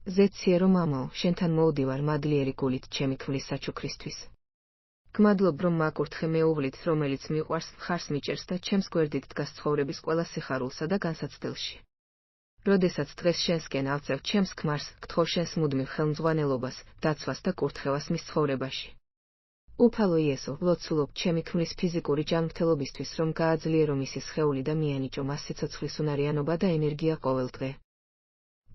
ზეციე რომ ამაო, შენთან მოვდივარ მადლიერი გულით ჩემი ქმრის საჩუქრისთვის. გმადლობ რომ მაკურთხე მეუღლით, რომელიც მიყვარს, მხარს მიჭერს და ჩემს გვერდით დგას ცხოვრების ყველა სიხარულსა და განსაცდელში. როდესაც დღეს შენსკენ ავწევ ჩემს ქმარს, გთხოვ შენს მუდმივ ხელმძღვანელობას, დაცვას და კურთხევას მის ცხოვრებაში. უფალო იესო, ვლოცულობ ჩემი ქმრის ფიზიკური ჯანმრთელობისთვის, რომ გააძლიერო მისი სხეული და მიენიჭო მას სიცოცხლის უნარიანობა და ენერგია ყოველდღე.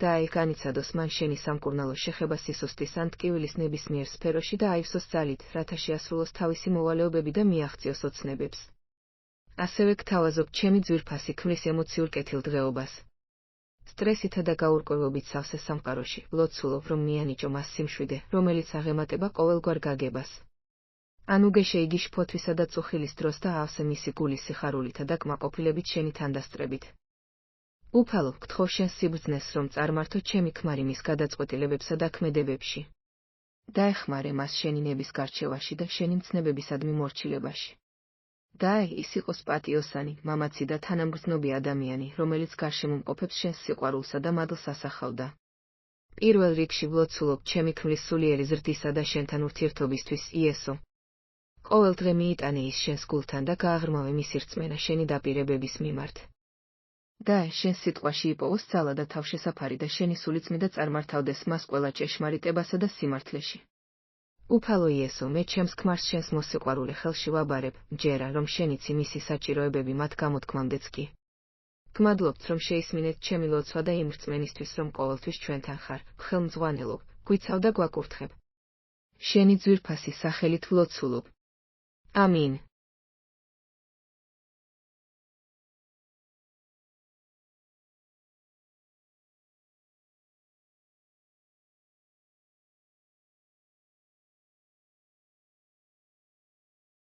და აი განიცადოს მან შენი სამკურნალო შეხება სისუსტის ან ტკივილის ნებისმიერ სფეროში და აივსოს ძალით, რათა შეასრულოს თავისი მოვალეობები და მიაღწიოს ოცნებებს. ასევე გთავაზობ ჩემი ძვირფასი ქმრის ემოციურ კეთილდღეობას. სტრესითა და გაურკვევებით სავსე სამყაროში, ვლოცულობ რომ მიენიჭო მას სიმშვიდე, რომელიც აღემატება ყოველგვარ გაგებას. ან უგეშე იგი შფოთვისა და წუხილის დროს და ავსე მისი გულის სიხარულითა და კმაყოფილებით შენი თანდასწრებით. უფალო, გთხოვ შენს სიბრძნეს, რომ წარმართო ჩემი ქმარი მის გადაწყვეტილებებსა და ქმედებებში. დაეხმარე მას შენი ნების გარჩევაში და შენი მცნებებისადმი მორჩილებაში. და აი, ის იყოს პატიოსანი, მამაცი და თანამგრძნობი ადამიანი, რომელიც გარშემომყოფებს შენს სიყვარულსა და მადლს ასახავდა. პირველ რიგში ვლოცულობ ჩემი ქმრის სულიერი ზრდისა და შენთან ურთიერთობისთვის, იესო. ყოველდღე მიიტანე ის შენს გულთან და გააღრმავე მისი რწმენა შენი დაპირებების მიმართ. და შენ სიტყვაში იპოვოს ძალა და თავშესაფარი და შენი სულიწმიდა წარმართავდეს მას ყველა ჭეშმარიტებასა და სიმართლეში. უფალო იესო, მე ჩემს ქმარს შენს მოსიყვარულე ხელში ვაბარებ, მჯერა, რომ შენიცი მისი საჭიროებები მათ გამოთქმამდეც კი. გმადლობთ, რომ შეისმინეთ ჩემი ლოცვა და იმ რწმენისთვის, რომ ყოველთვის ჩვენთან ხარ, ხელმძღვანელობ, გვიცავ და გვაკურთხებ. შენი ძვირფასი სახელით ვლოცულობ. ამინ.